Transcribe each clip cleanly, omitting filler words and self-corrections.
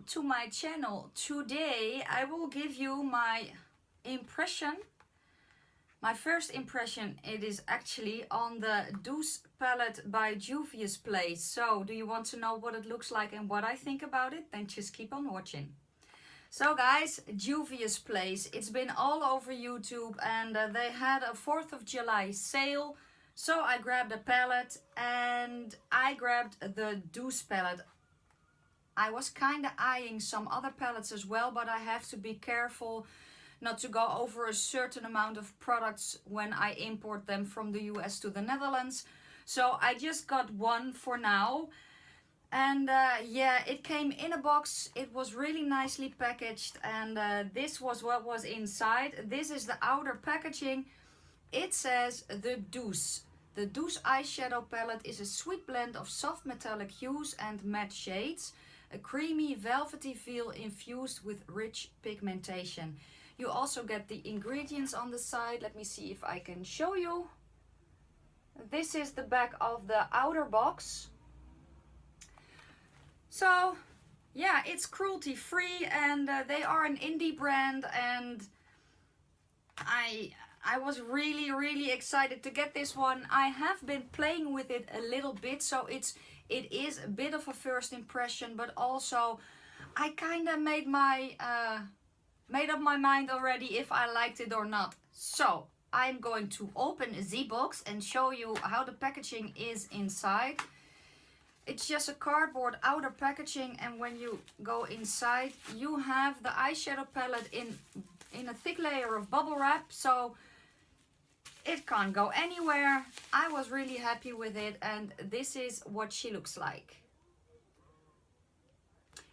to my channel. Today I will give you my impression. My first impression, it is actually on the Douce palette by Juvia's Place. So do you want to know what it looks like and what I think about it? Then just keep on watching. So guys, Juvia's Place, it's been all over YouTube, and they had a 4th of July sale. So I grabbed a palette and I grabbed the Douce palette. I was kind of eyeing some other palettes as well, but I have to be careful not to go over a certain amount of products when I import them from the US to the Netherlands. So I just got one for now. And yeah, it came in a box. It was really nicely packaged, and this was what was inside. This is the outer packaging. It says the Douce. The Douce eyeshadow palette is a sweet blend of soft metallic hues and matte shades. A creamy velvety feel infused with rich pigmentation. You also get the ingredients on the side. Let me see if I can show you. This is the back of the outer box. So yeah, it's cruelty free, and they are an indie brand, and I was really excited to get this one. I have been playing with it a little bit, so it is a bit of a first impression, but also I kind of made up my mind already if I liked it or not. So I'm going to open the box and show you how the packaging is inside. It's just a cardboard outer packaging, and when you go inside, you have the eyeshadow palette in a thick layer of bubble wrap, so it can't go anywhere. I was really happy with it, and this is what she looks like.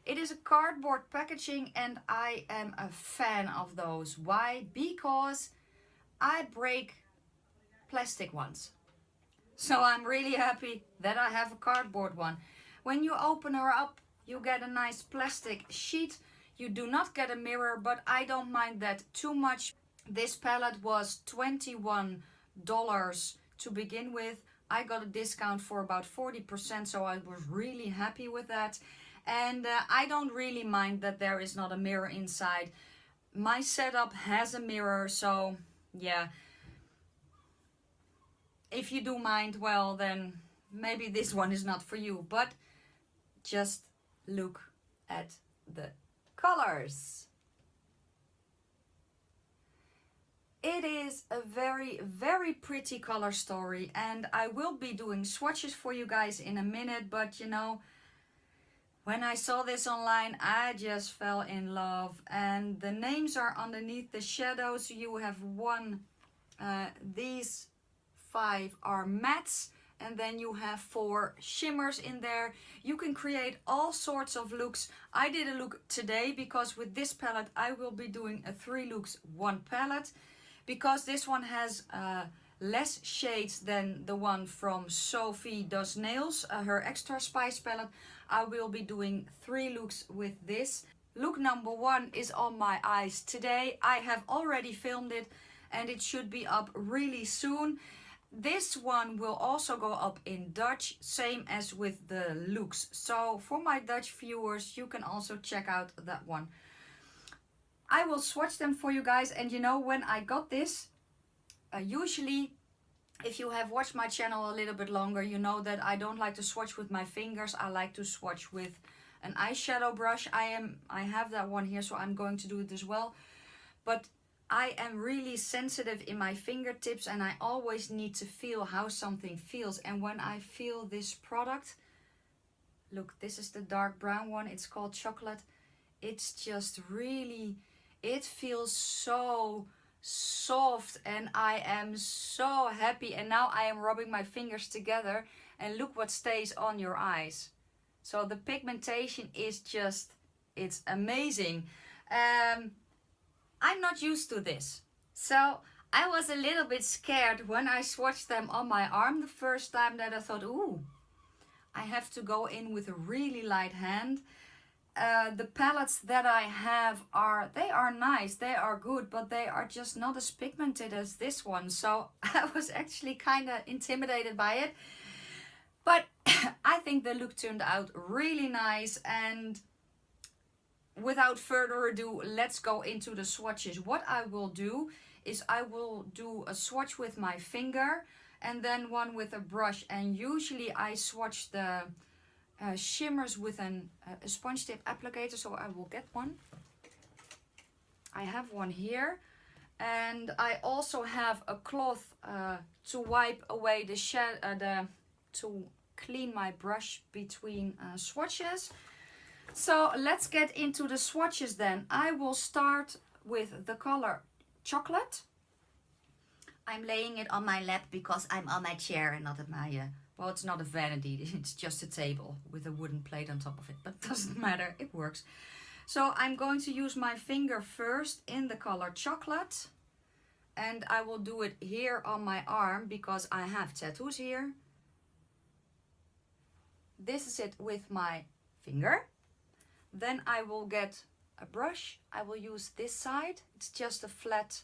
It is a cardboard packaging, and I am a fan of those. Why? Because I break plastic ones. So I'm really happy that I have a cardboard one. When you open her up, you get a nice plastic sheet. You do not get a mirror, but I don't mind that too much. This palette was $21 to begin with. I got a discount for about 40%, so I was really happy with that. And I don't really mind that there is not a mirror inside. My setup has a mirror, so yeah. If you do mind, well, then maybe this one is not for you. But just look at the colors. It is a very pretty color story, and I will be doing swatches for you guys in a minute, but you know, when I saw this online, I just fell in love. And the names are underneath the shadows. You have these 5 are mattes, and then you have 4 shimmers in there. You can create all sorts of looks. I did a look today because with this palette I will be doing a 3 looks 1 palette, because this one has less shades than the one from Sophie Does Nails, her Extra Spice palette. I will be doing 3 looks with this. Look number 1 is on my eyes today. I have already filmed it, and it should be up really soon. This one will also go up in Dutch, same as with the looks. So for my Dutch viewers, you can also check out that one. I will swatch them for you guys. And you know, when I got this, usually if you have watched my channel a little bit longer, you know that I don't like to swatch with my fingers. I like to swatch with an eyeshadow brush. I have that one here, so I'm going to do it as well. But I am really sensitive in my fingertips, and I always need to feel how something feels. And when I feel this product, look, this is the dark brown one. It's called Chocolate. It's just really, it feels so soft, and I am so happy. And now I am rubbing my fingers together, and look what stays on your eyes. So the pigmentation is just, it's amazing. I'm not used to this, so I was a little bit scared when I swatched them on my arm the first time, that I thought, ooh, I have to go in with a really light hand. The palettes that I have they are nice, they are good, but they are just not as pigmented as this one. So I was actually kind of intimidated by it. But I think the look turned out really nice, and without further ado, let's go into the swatches. What I will do is I will do a swatch with my finger and then one with a brush. And usually I swatch the shimmers with a sponge tip applicator, so I will get one. I have one here, and I also have a cloth to wipe away the to clean my brush between swatches. So let's get into the swatches then. I will start with the color Chocolate. I'm laying it on my lap because I'm on my chair and not at my well, it's not a vanity, it's just a table with a wooden plate on top of it, but it doesn't matter, it works. So I'm going to use my finger first in the color Chocolate, and I will do it here on my arm because I have tattoos here. This is it with my finger. Then I will get a brush. I will use this side. It's just a flat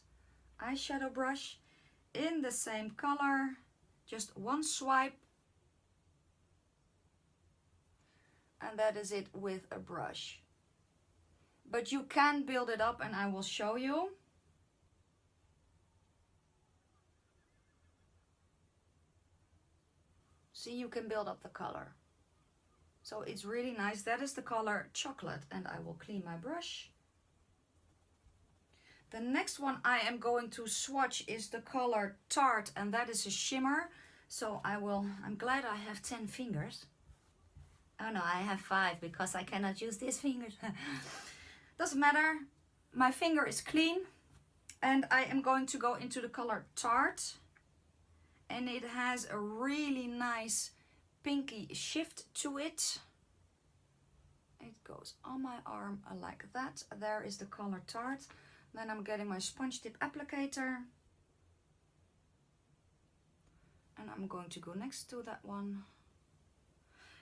eyeshadow brush in the same color. Just one swipe. And that is it with a brush. But you can build it up and I will show you. See, you can build up the color. So it's really nice. That is the color Chocolate, and I will clean my brush. The next one I am going to swatch is the color Tart, and that is a shimmer. So I'm glad I have 10 fingers. Oh no, I have 5 because I cannot use these fingers. Doesn't matter. My finger is clean, and I am going to go into the color Tart. And it has a really nice pinky shift to it. It goes on my arm like that. There is the color Tart. Then I'm getting my sponge tip applicator. And I'm going to go next to that one.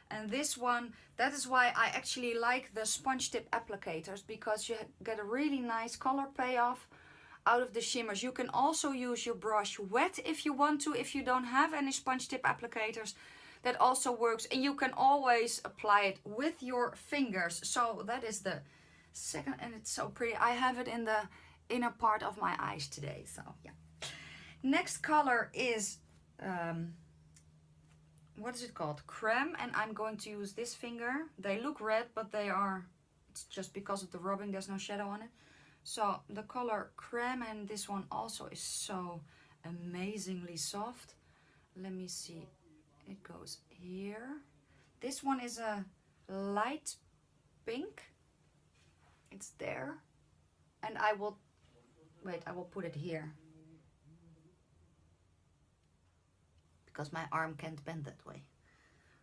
And this one, that is why I actually like the sponge tip applicators, because you get a really nice color payoff out of the shimmers. You can also use your brush wet if you want to, if you don't have any sponge tip applicators. That also works, and you can always apply it with your fingers. So that is the second, and it's so pretty. I have it in the inner part of my eyes today, so yeah. Next color is what is it called? Creme, and I'm going to use this finger. They look red, but they are, it's just because of the rubbing, there's no shadow on it. So the color Creme, and this one also is so amazingly soft. Let me see. It goes here. This one is a light pink. It's there. And I will put it here. Because my arm can't bend that way.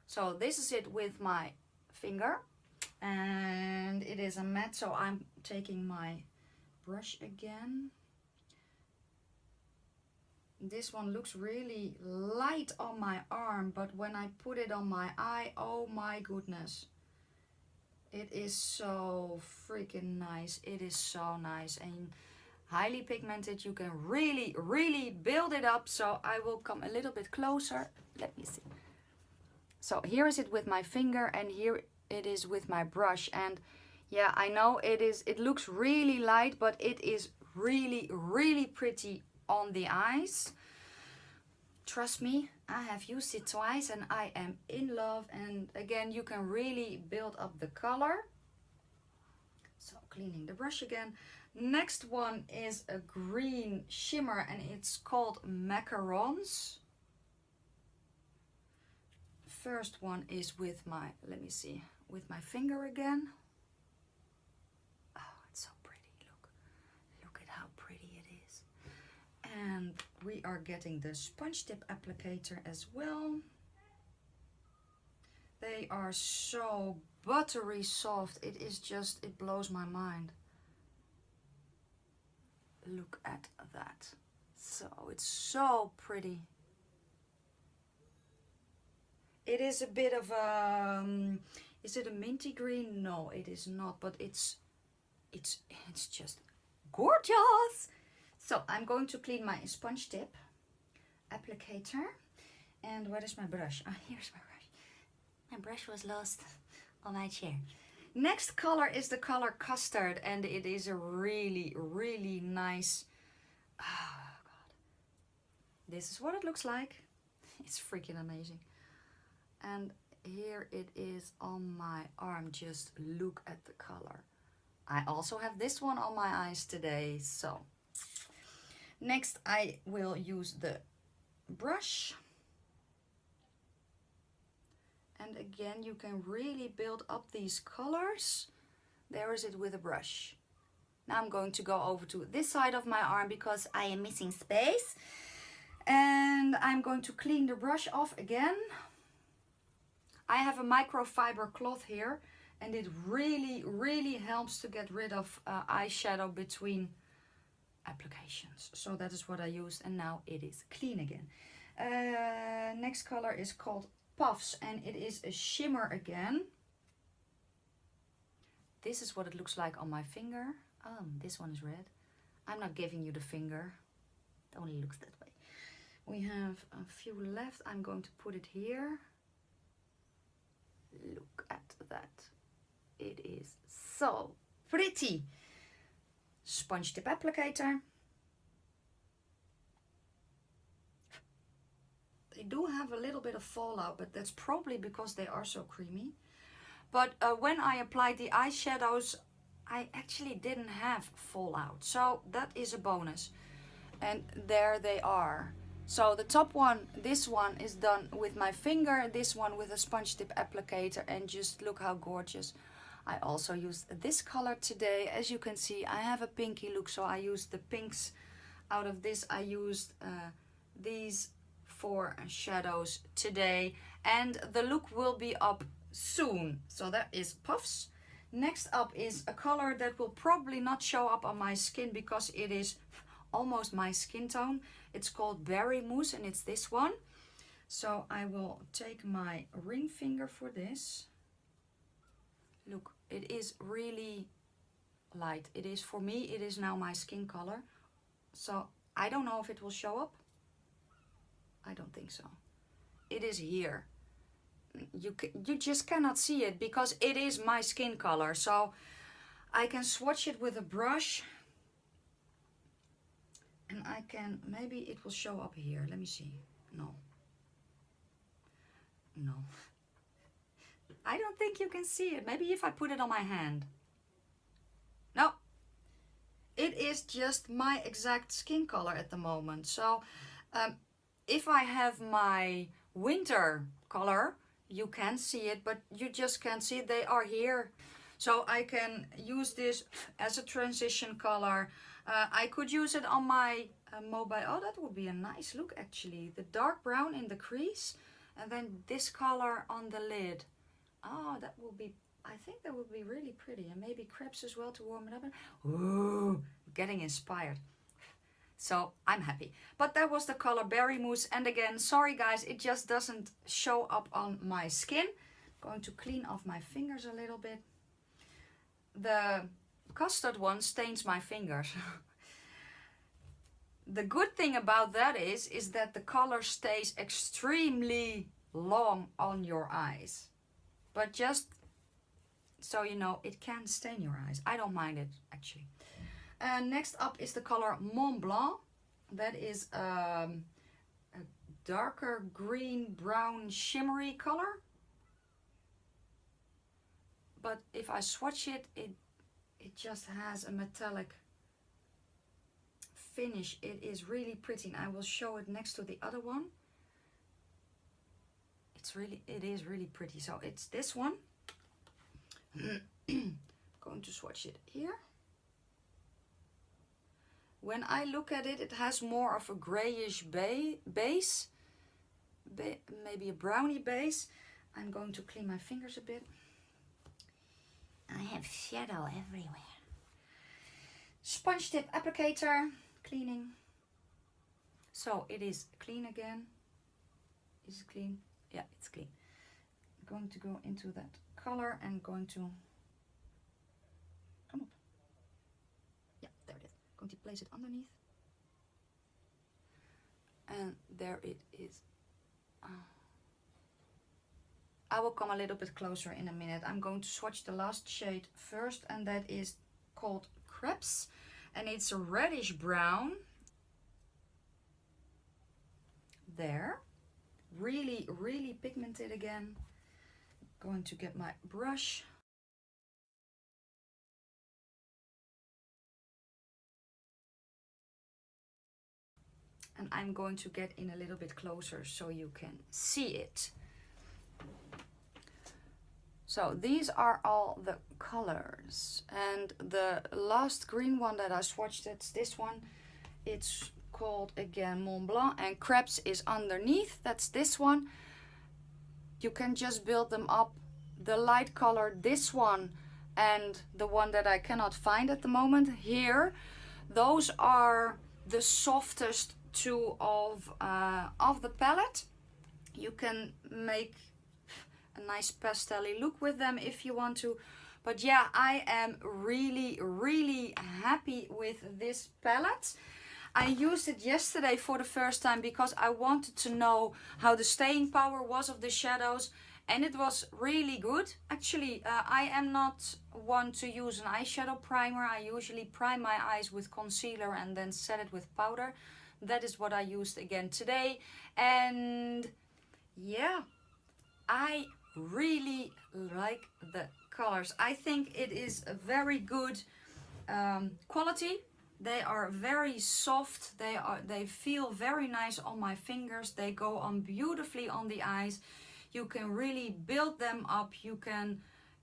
So this is it with my finger. And it is a matte, so I'm taking my brush again. This one looks really light on my arm, but when I put it on my eye, oh my goodness. It is so freaking nice. It is so nice and highly pigmented. You can really, really build it up. So I will come a little bit closer. Let me see. So here is it with my finger, and here it is with my brush. And yeah, I know it looks really light, but it is really, really pretty on the eyes. Trust me, I have used it twice and I am in love. And again, you can really build up the color. So cleaning the brush again. Next one is a green shimmer, and it's called Macarons. First one is with my, let me see, with my finger again. Oh, it's so pretty. Look at how pretty it is. And we are getting the sponge tip applicator as well. They are so buttery soft. It is just, it blows my mind. Look at that. So it's so pretty. It is a bit of a, is it a minty green? No, it is not, but it's just gorgeous. So I'm going to clean my sponge tip applicator. And where is my brush? Ah, here's my brush. My brush was lost on my chair. Next color is the color Custard, and it is a really, really nice, oh God. This is what it looks like. It's freaking amazing. And here it is on my arm. Just look at the color. I also have this one on my eyes today. So next I will use the brush. And again, you can really build up these colors. There is it with a brush. Now I'm going to go over to this side of my arm because I am missing space. And I'm going to clean the brush off again. I have a microfiber cloth here, and it really, really helps to get rid of eyeshadow between applications. So that is what I used, and now it is clean again. Next color is called Puffs, and it is a shimmer again. This is what it looks like on my finger. This one is red. I'm not giving you the finger. It only looks that way. We have a few left. I'm going to put it here. Look at that. It is so pretty. Sponge tip applicator. They do have a little bit of fallout, but that's probably because they are so creamy. But when I applied the eyeshadows, I actually didn't have fallout. So that is a bonus. And there they are. So the top one, this one is done with my finger, this one with a sponge tip applicator, and just look how gorgeous. I also used this color today. As you can see, I have a pinky look, so I used the pinks. Out of this, I used these 4 shadows today, and the look will be up soon. So that is Puffs. Next up is a color that will probably not show up on my skin because it is almost my skin tone. It's called Berry Mousse, and it's this one. So I will take my ring finger for this. Look, it is really light. It is, for me, it is now my skin color. So I don't know if it will show up. I don't think so. It is here. You just cannot see it because it is my skin color. So I can swatch it with a brush. And I can, maybe it will show up here. Let me see. No. No. I don't think you can see it. Maybe if I put it on my hand. No. It is just my exact skin color at the moment. So if I have my winter color, you can see it, but you just can't see it. They are here. So I can use this as a transition color. I could use it on my mobile. Oh, that would be a nice look actually. The dark brown in the crease and then this color on the lid. Oh, that will be, I think that would be really pretty. And maybe crepes as well to warm it up. Ooh, getting inspired. So I'm happy. But that was the color Berry Mousse. And again, sorry guys, it just doesn't show up on my skin. I'm going to clean off my fingers a little bit. The custard one stains my fingers. The good thing about that is that the color stays extremely long on your eyes. But just so you know, it can stain your eyes. I don't mind it actually. Next up is the color Mont Blanc. That is a darker green brown shimmery color. But if I swatch it, it just has a metallic finish. It is really pretty, and I will show it next to the other one. It is really pretty. So it's this one. Going to swatch it here. When I look at it, it has more of a grayish base, maybe a brownie base. I'm going to clean my fingers a bit. I have shadow everywhere. Sponge tip applicator, cleaning. So it is clean again. Is it clean? Yeah, it's clean. I'm going to go into that color and going to come up. Yeah, there it is. Going to place it underneath. And there it is. I will come a little bit closer in a minute. I'm going to swatch the last shade first, and that is called Crepes, and it's a reddish brown. There, really, really pigmented again. Going to get my brush. And I'm going to get in a little bit closer so you can see it. So these are all the colors. And the last green one that I swatched, that's this one. It's called again Mont Blanc, and Crepes is underneath. That's this one. You can just build them up. The light color, this one, and the one that I cannot find at the moment here, those are the softest two of the palette. You can make a nice pastel-y look with them if you want to, but yeah, I am really, really happy with this palette. I used it yesterday for the first time because I wanted to know how the staying power was of the shadows, and it was really good. Actually, I am not one to use an eyeshadow primer. I usually prime my eyes with concealer and then set it with powder. That is what I used again today, and yeah, I really like the colors. I think it is a very good quality. They are very soft. They feel very nice on my fingers. They go on beautifully on the eyes. You can really build them up. You can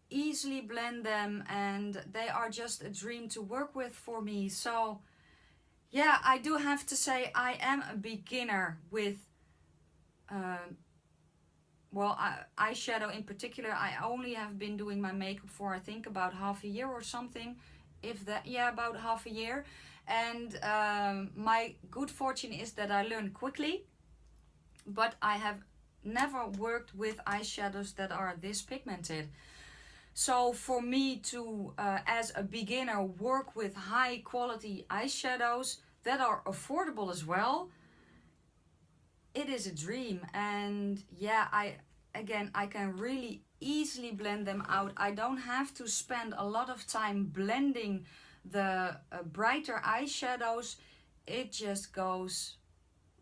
easily blend them, and they are just a dream to work with for me. So yeah, I do have to say I am a beginner with eyeshadow in particular. I only have been doing my makeup for I think about half a year or something, if that, yeah, about half a year. And my good fortune is that I learn quickly, but I have never worked with eyeshadows that are this pigmented. So for me to, as a beginner, work with high quality eyeshadows that are affordable as well, it is a dream. And yeah, I can really easily blend them out. I don't have to spend a lot of time blending the brighter eyeshadows. It just goes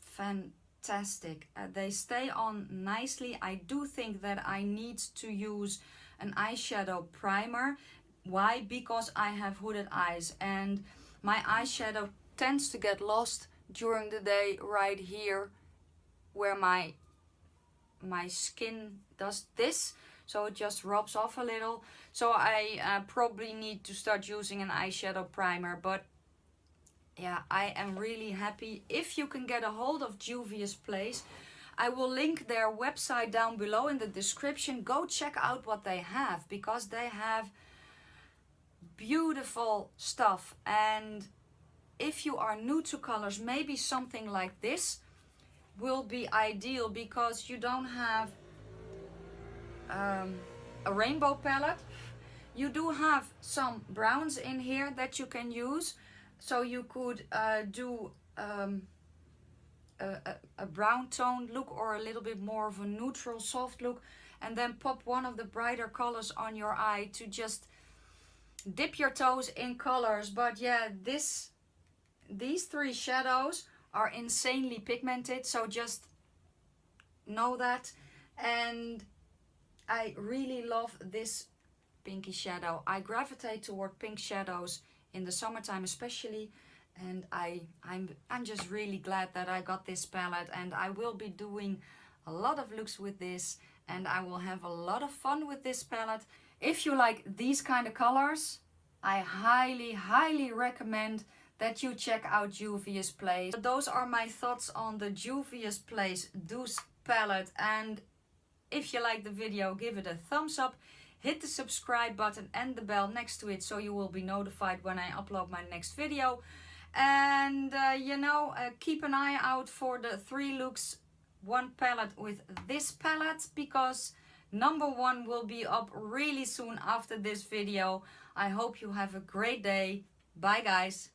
fantastic. They stay on nicely. I do think that I need to use an eyeshadow primer. Why? Because I have hooded eyes and my eyeshadow tends to get lost during the day right here where my skin does this, so it just rubs off a little. So I probably need to start using an eyeshadow primer. But yeah, I am really happy. If you can get a hold of Juvia's Place, I will link their website down below in the description. Go check out what they have, because they have beautiful stuff. And if you are new to colors, maybe something like this will be ideal, because you don't have a rainbow palette. You do have some browns in here that you can use. So you could do a brown tone look or a little bit more of a neutral soft look, and then pop one of the brighter colors on your eye to just dip your toes in colors. But yeah, these three shadows are insanely pigmented, so just know that. And I really love this pinky shadow. I gravitate toward pink shadows in the summertime especially, and I'm just really glad that I got this palette, and I will be doing a lot of looks with this, and I will have a lot of fun with this palette. If you like these kind of colors, I highly recommend that you check out Juvia's Place. Those are my thoughts on the Juvia's Place Douce palette, and if you like the video, give it a thumbs up. Hit the subscribe button and the bell next to it so you will be notified when I upload my next video. And keep an eye out for the 3 looks 1 palette with this palette, because number 1 will be up really soon after this video. I hope you have a great day. Bye guys.